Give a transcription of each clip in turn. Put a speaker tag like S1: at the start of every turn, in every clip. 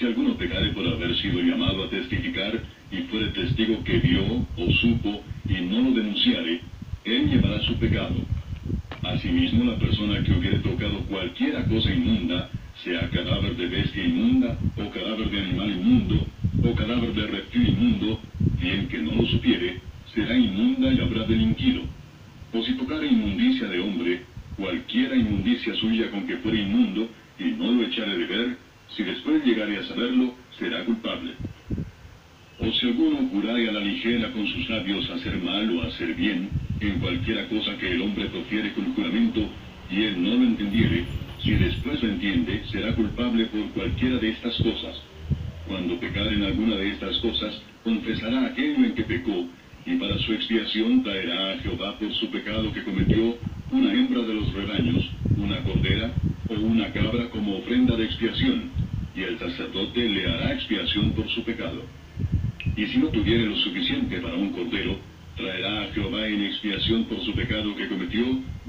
S1: Si alguno pecare por haber sido llamado a testificar, y fuere testigo que vio o supo, y no lo denunciare, él llevará su pecado. Asimismo, la persona que hubiere tocado cualquiera cosa inmunda, sea cadáver de bestia inmunda, o cadáver de animal inmundo, o cadáver de reptil inmundo, bien que no lo supiere, será inmunda y habrá delinquido. O si tocare inmundicia de hombre, cualquiera inmundicia suya con que fuere inmundo, y no lo echare de ver, si después llegare a saberlo, será culpable. O si alguno jurare a la ligera con sus labios hacer mal o hacer bien, en cualquiera cosa que el hombre profiere con juramento, y él no lo entendiere, si después lo entiende, será culpable por cualquiera de estas cosas. Cuando pecare en alguna de estas cosas, confesará aquello en que pecó, y para su expiación traerá a Jehová por su pecado que cometió una hembra de los rebaños, una cordera o una cabra como ofrenda de expiación, y el sacerdote le hará expiación por su pecado. Y si no tuviere lo suficiente para un cordero, traerá a Jehová en expiación por su pecado que cometió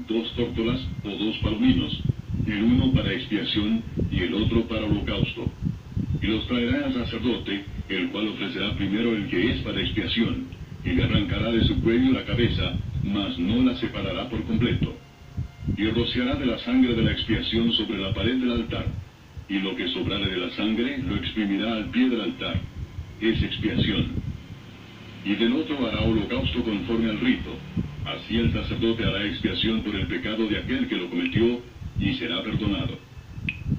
S1: 2 tórtolas o 2 palominos, el uno para expiación y el otro para holocausto. Y los traerá al sacerdote, el cual ofrecerá primero el que es para expiación, y le arrancará de su cuello la cabeza, mas no la separará por completo. Y rociará de la sangre de la expiación sobre la pared del altar, y lo que sobrare de la sangre lo exprimirá al pie del altar. Es expiación. Y del otro hará holocausto conforme al rito. Así el sacerdote hará expiación por el pecado de aquel que lo cometió, y será perdonado.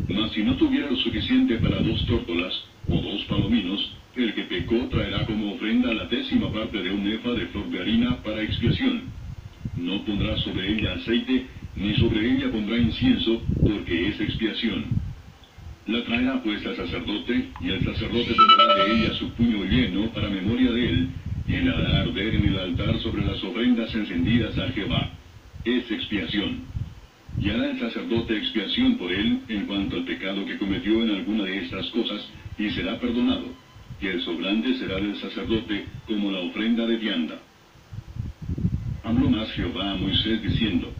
S1: Mas si no tuviera lo suficiente para 2 tórtolas o 2 palominos, el que pecó traerá como ofrenda la 10ª parte de un efa de flor de harina para expiación. No pondrá sobre ella aceite, ni sobre ella pondrá incienso, porque es expiación. La traerá pues al sacerdote, y el sacerdote tomará de ella su puño lleno para memoria de él, y la hará arder en el altar sobre las ofrendas encendidas a Jehová. Es expiación. Y hará el sacerdote expiación por él en cuanto al pecado que cometió en alguna de estas cosas, y será perdonado. Y el sobrante será del sacerdote como la ofrenda de vianda. Habló más Jehová a Moisés diciendo: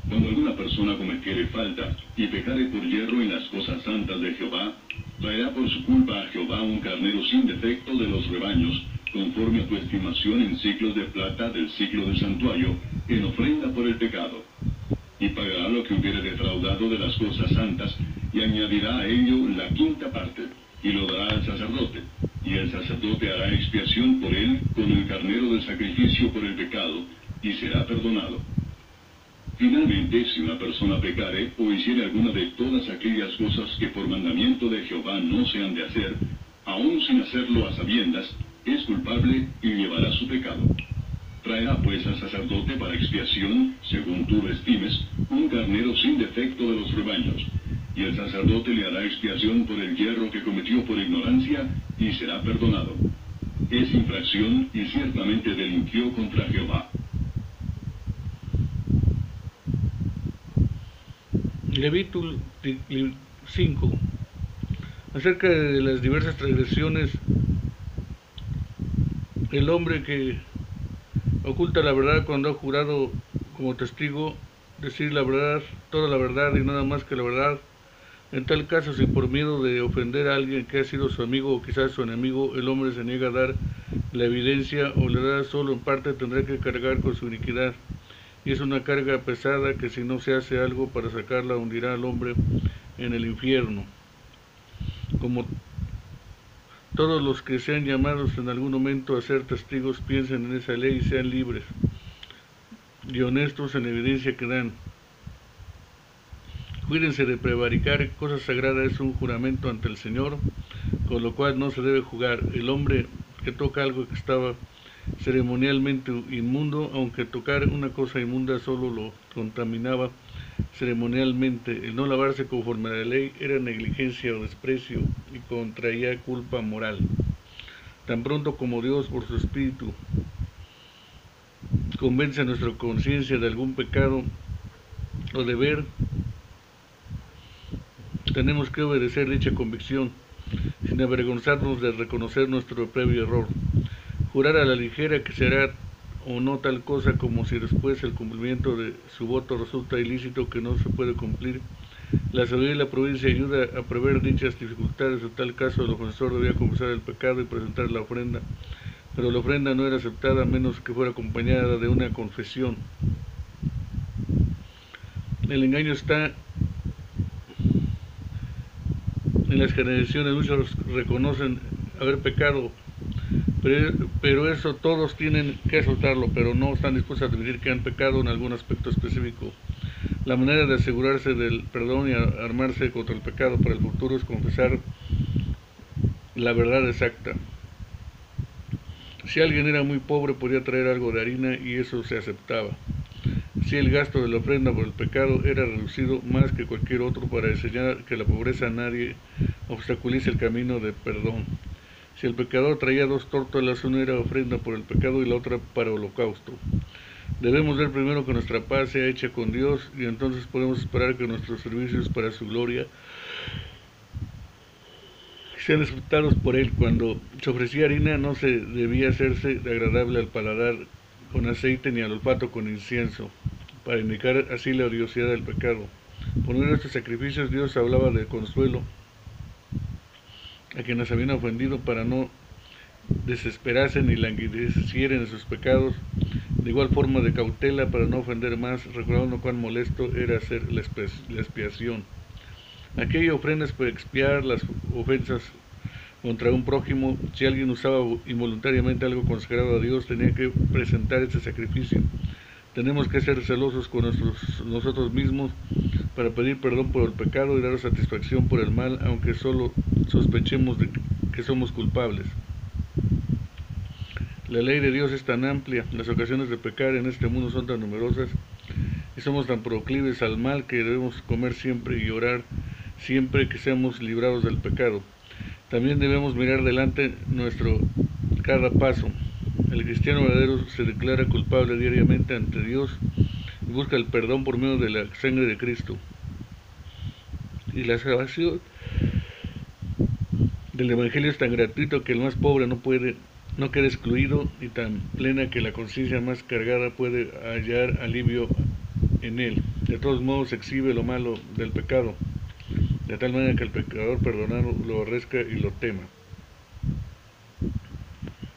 S1: Cuando alguna persona cometiere falta, y pecare por yerro en las cosas santas de Jehová, traerá por su culpa a Jehová un carnero sin defecto de los rebaños, conforme a tu estimación en siclos de plata del siclo del santuario, en ofrenda por el pecado. Y pagará lo que hubiere defraudado de las cosas santas, y añadirá a ello la 5ª parte, y lo dará al sacerdote. Y el sacerdote hará expiación por él con el carnero del sacrificio por el pecado, y será perdonado. Finalmente, si una persona pecare o hiciere alguna de todas aquellas cosas que por mandamiento de Jehová no se han de hacer, aun sin hacerlo a sabiendas, es culpable y llevará su pecado. Traerá pues al sacerdote para expiación, según tú lo estimes, un carnero sin defecto de los rebaños, y el sacerdote le hará expiación por el yerro que cometió por ignorancia, y será perdonado. Es infracción y ciertamente delinquió contra Jehová.
S2: Levítico 5. Acerca de las diversas transgresiones, el hombre que oculta la verdad cuando ha jurado como testigo, decir la verdad, toda la verdad y nada más que la verdad. En tal caso, si por miedo de ofender a alguien que ha sido su amigo o quizás su enemigo, el hombre se niega a dar la evidencia o le da solo en parte, tendrá que cargar con su iniquidad. Y es una carga pesada que si no se hace algo para sacarla, hundirá al hombre en el infierno. Como todos los que sean llamados en algún momento a ser testigos piensen en esa ley y sean libres y honestos en la evidencia que dan. Cuídense de prevaricar, cosa sagrada es un juramento ante el Señor, con lo cual no se debe jugar. El hombre que toca algo que estaba ceremonialmente inmundo, aunque tocar una cosa inmunda solo lo contaminaba ceremonialmente, el no lavarse conforme a la ley era negligencia o desprecio y contraía culpa moral. Tan pronto como Dios por su Espíritu convence a nuestra conciencia de algún pecado o deber, tenemos que obedecer dicha convicción, sin avergonzarnos de reconocer nuestro previo error. Jurar a la ligera que se hará o no tal cosa como si después el cumplimiento de su voto resulta ilícito que no se puede cumplir, La sabiduría de la providencia ayuda a prever dichas dificultades. En tal caso, el ofensor debía confesar el pecado y presentar la ofrenda, pero la ofrenda no era aceptada a menos que fuera acompañada de una confesión. El engaño está en las generaciones. Muchos reconocen haber pecado, pero eso todos tienen que aceptarlo, pero no están dispuestos a admitir que han pecado en algún aspecto específico. La manera de asegurarse del perdón y armarse contra el pecado para el futuro es confesar la verdad exacta. Si alguien era muy pobre, podía traer algo de harina y eso se aceptaba. Si el gasto de la ofrenda por el pecado era reducido más que cualquier otro para enseñar que la pobreza a nadie obstaculiza el camino de perdón. Si el pecador traía 2 tórtolas, una era ofrenda por el pecado y la otra para holocausto. Debemos ver primero que nuestra paz sea hecha con Dios y entonces podemos esperar que nuestros servicios para su gloria sean aceptados por Él. Cuando se ofrecía harina no se debía hacerse agradable al paladar con aceite ni al olfato con incienso, para indicar así la odiosidad del pecado. Por medio de estos sacrificios Dios hablaba de consuelo a quienes habían ofendido para no desesperarse ni languidecieren en sus pecados, de igual forma de cautela para no ofender más, recordando cuán molesto era hacer la expiación. Aquella ofrenda es para expiar las ofensas contra un prójimo. Si alguien usaba involuntariamente algo consagrado a Dios, tenía que presentar ese sacrificio. Tenemos que ser celosos con nosotros mismos para pedir perdón por el pecado y dar satisfacción por el mal, aunque solo sospechemos de que somos culpables. La ley de Dios es tan amplia, las ocasiones de pecar en este mundo son tan numerosas y somos tan proclives al mal que debemos comer siempre y orar siempre que seamos librados del pecado. También debemos mirar delante nuestro cada paso. El cristiano verdadero se declara culpable diariamente ante Dios y busca el perdón por medio de la sangre de Cristo. Y la salvación del Evangelio es tan gratuito que el más pobre no queda excluido, y tan plena que la conciencia más cargada puede hallar alivio en él. De todos modos exhibe lo malo del pecado, de tal manera que el pecador perdonado lo aborrezca y lo tema.